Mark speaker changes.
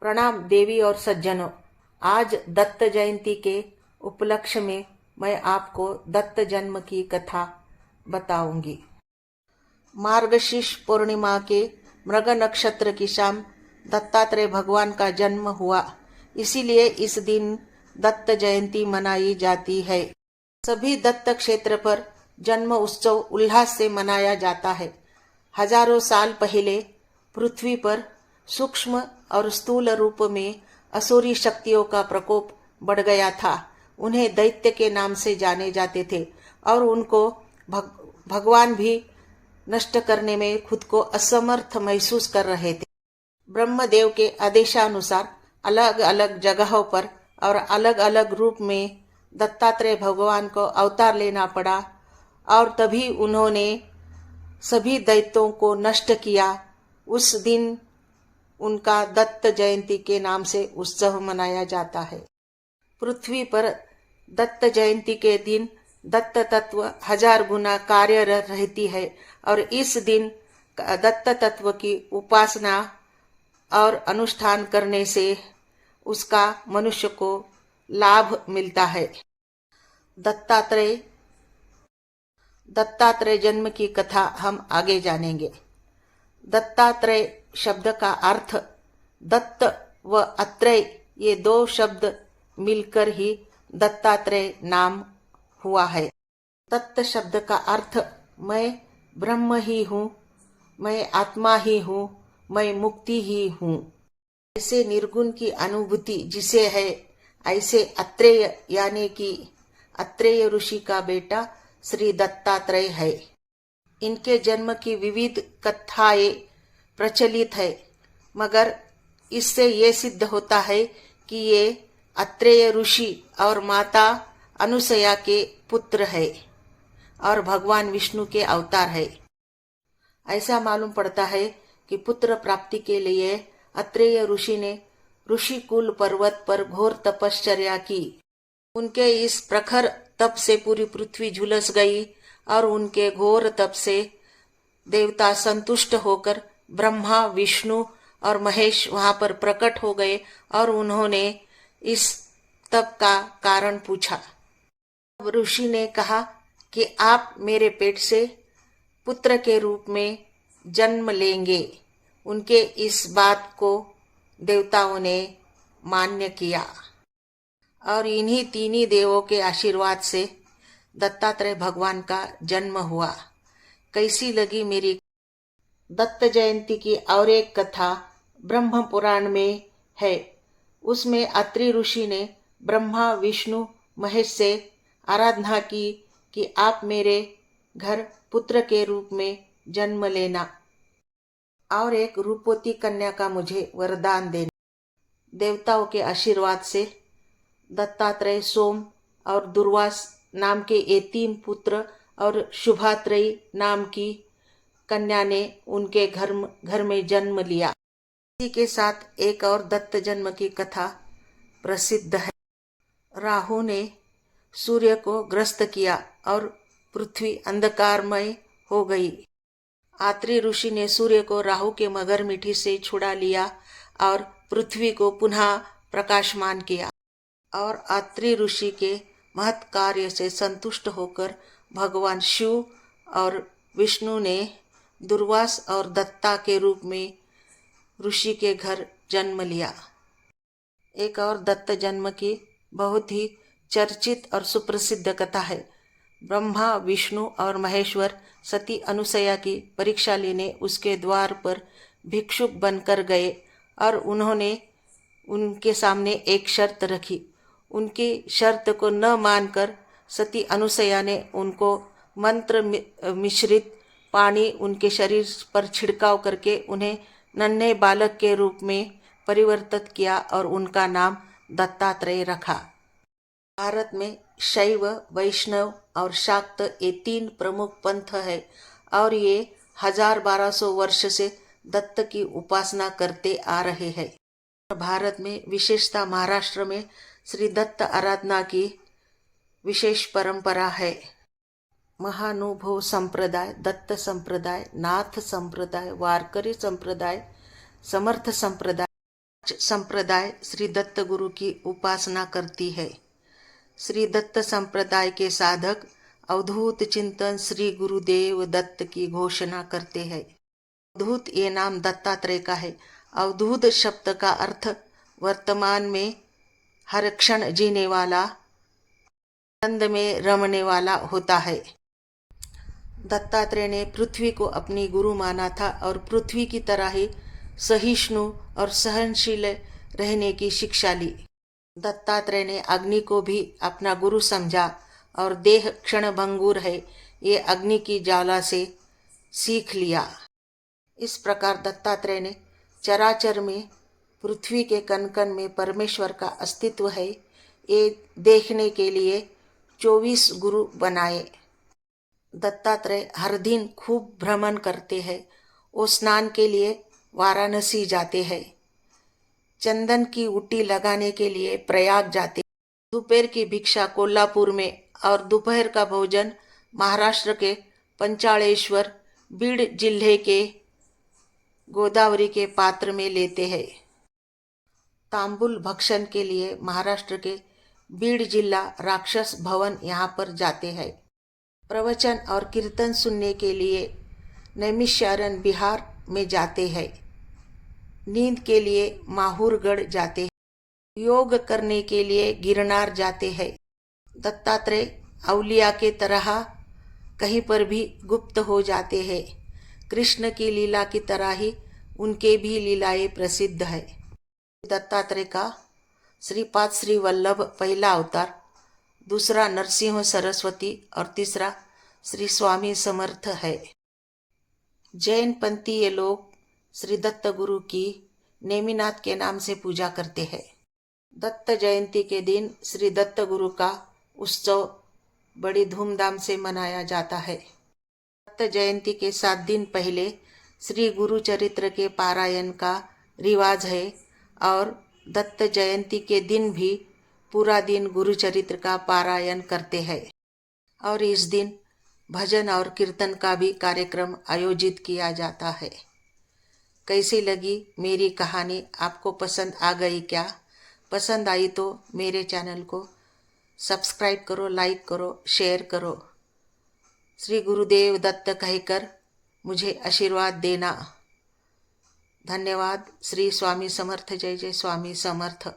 Speaker 1: प्रणाम देवी और सज्जनों। आज दत्त जयंती के उपलक्ष्य में मैं आपको दत्त जन्म की कथा बताऊंगी। मार्गशीर्ष पूर्णिमा के मृग नक्षत्र की शाम दत्तात्रेय भगवान का जन्म हुआ, इसीलिए इस दिन दत्त जयंती मनाई जाती है। सभी दत्त क्षेत्र पर जन्म उत्सव उल्लास से मनाया जाता है। हजारों साल पहले पृथ्वी पर सूक्ष्म और स्थूल रूप में असुरी शक्तियों का प्रकोप बढ़ गया था। उन्हें दैत्य के नाम से जाने जाते थे और उनको भगवान भी नष्ट करने में खुद को असमर्थ महसूस कर रहे थे। ब्रह्मदेव के आदेशानुसार अलग अलग जगहों पर और अलग अलग रूप में दत्तात्रेय भगवान को अवतार लेना पड़ा और तभी उन्होंने सभी दैत्यों को नष्ट किया। उस दिन उनका दत्त जयंती के नाम से उत्सव मनाया जाता है। पृथ्वी पर दत्त जयंती के दिन दत्त तत्व 1000 गुना कार्यरत रहती है और इस दिन दत्त तत्व की उपासना और अनुष्ठान करने से उसका मनुष्य को लाभ मिलता है। दत्तात्रेय जन्म की कथा हम आगे जानेंगे। दत्तात्रेय शब्द का अर्थ दत्त व अत्रेय, ये 2 शब्द मिलकर ही दत्तात्रेय नाम हुआ है। दत्त शब्द का अर्थ मैं ब्रह्म ही हूँ, मैं आत्मा ही हूँ, मैं मुक्ति ही हूँ। ऐसे निर्गुण की अनुभूति जिसे है, ऐसे अत्रेय यानी कि अत्रेय ऋषि का बेटा श्री दत्तात्रेय है। इनके जन्म की विविध कथाएं प्रचलित है, मगर इससे ये सिद्ध होता है कि ये अत्रेय ऋषि और माता अनुसया के पुत्र है और भगवान विष्णु के अवतार है। ऐसा मालूम पड़ता है कि पुत्र प्राप्ति के लिए अत्रेय ऋषि ने ऋषिकुल पर्वत पर घोर तपश्चर्या की। उनके इस प्रखर तप से पूरी पृथ्वी झुलस गई और उनके घोर तप से देवता संतुष्ट होकर ब्रह्मा, विष्णु और महेश वहां पर प्रकट हो गए और उन्होंने इस तप का कारण पूछा। ऋषि ने कहा कि आप मेरे पेट से पुत्र के रूप में जन्म लेंगे। उनके इस बात को देवताओं ने मान्य किया और इन्हीं तीनों देवों के आशीर्वाद से दत्तात्रेय भगवान का जन्म हुआ। कैसी लगी मेरी दत्त जयंती की और एक कथा ब्रह्म पुराण में है। उसमें अत्रि ऋषि ने ब्रह्मा, विष्णु, महेश से आराधना की कि आप मेरे घर पुत्र के रूप में जन्म लेना और एक रूपवती कन्या का मुझे वरदान देना। देवताओं के आशीर्वाद से दत्तात्रेय, सोम और दुर्वास नाम के ये 3 पुत्र और शुभात्रेयी नाम की कन्या ने उनके घर में जन्म लिया। इसी के साथ एक और दत्त जन्म की कथा प्रसिद्ध है। राहु ने सूर्य को ग्रस्त किया और पृथ्वी अंधकारमय हो गई। आत्रि ऋषि ने सूर्य को राहु के मगर मिट्टी से छुड़ा लिया और पृथ्वी को पुनः प्रकाशमान किया और आत्रि ऋषि के महत् कार्य से संतुष्ट होकर भगवान शिव और विष्णु ने दुर्वास और दत्ता के रूप में ऋषि के घर जन्म लिया। एक और दत्त जन्म की बहुत ही चर्चित और सुप्रसिद्ध कथा है। ब्रह्मा, विष्णु और महेश्वर सती अनुसया की परीक्षा लेने उसके द्वार पर भिक्षुक बनकर गए और उन्होंने उनके सामने एक शर्त रखी। उनकी शर्त को न मानकर सती अनुसया ने उनको मंत्र मिश्रित पानी उनके शरीर पर छिड़काव करके उन्हें नन्हे बालक के रूप में परिवर्तित किया और उनका नाम दत्तात्रेय रखा। भारत में शैव, वैष्णव और शाक्त ये 3 प्रमुख पंथ है और ये 1200 वर्ष से दत्त की उपासना करते आ रहे हैं। भारत में विशेषतः महाराष्ट्र में श्री दत्त आराधना की विशेष परंपरा है। महानुभव संप्रदाय, दत्त संप्रदाय, नाथ संप्रदाय, वारकरी संप्रदाय, समर्थ संप्रदाय शाक्त संप्रदाय श्री दत्त गुरु की उपासना करती है। श्री दत्त संप्रदाय के साधक अवधूत चिंतन श्री गुरुदेव दत्त की घोषणा करते हैं। अवधूत ये नाम दत्तात्रेय का है। अवधूत शब्द का अर्थ वर्तमान में हर क्षण जीने वाला, आनंद में रमने वाला होता है। दत्तात्रेय ने पृथ्वी को अपनी गुरु माना था और पृथ्वी की तरह ही सहिष्णु और सहनशील रहने की शिक्षा ली। दत्तात्रेय ने अग्नि को भी अपना गुरु समझा और देह क्षणभंगुर है ये अग्नि की ज्वाला से सीख लिया। इस प्रकार दत्तात्रेय ने चराचर में, पृथ्वी के कण कण में परमेश्वर का अस्तित्व है ये देखने के लिए 24 गुरु बनाए। दत्तात्रेय हर दिन खूब भ्रमण करते हैं। वो स्नान के लिए वाराणसी जाते हैं, चंदन की उटी लगाने के लिए प्रयाग जाते, दोपहर की भिक्षा कोल्हापुर में और दोपहर का भोजन महाराष्ट्र के पंचाळेश्वर, बीड जिले के गोदावरी के पात्र में लेते हैं। तांबुल भक्षण के लिए महाराष्ट्र के बीड जिला राक्षस भवन यहाँ पर जाते हैं। प्रवचन और कीर्तन सुनने के लिए नैमिषारण्य बिहार में जाते हैं। नींद के लिए माहूरगढ़ जाते हैं। योग करने के लिए गिरनार जाते हैं। दत्तात्रेय अवलिया के तरह कहीं पर भी गुप्त हो जाते हैं। कृष्ण की लीला की तरह ही उनके भी लीलाएं प्रसिद्ध है। दत्तात्रेय का श्रीपाद श्री वल्लभ पहला अवतार, दूसरा नरसिंह सरस्वती और तीसरा श्री स्वामी समर्थ है। जैन पंथीय लोग श्री दत्त गुरु की नेमिनाथ के नाम से पूजा करते हैं। दत्त जयंती के दिन श्री दत्त गुरु का उत्सव बड़ी धूमधाम से मनाया जाता है। दत्त जयंती के 7 दिन पहले श्री गुरु चरित्र के पारायण का रिवाज है और दत्त जयंती के दिन भी पूरा दिन गुरु चरित्र का पारायण करते हैं और इस दिन भजन और कीर्तन का भी कार्यक्रम आयोजित किया जाता है। कैसी लगी मेरी कहानी? आपको पसंद आ गई क्या? पसंद आई तो मेरे चैनल को सब्सक्राइब करो, लाइक करो, शेयर करो। श्री गुरुदेव दत्त कहकर मुझे आशीर्वाद देना। धन्यवाद। श्री स्वामी समर्थ। जय जय स्वामी समर्थ।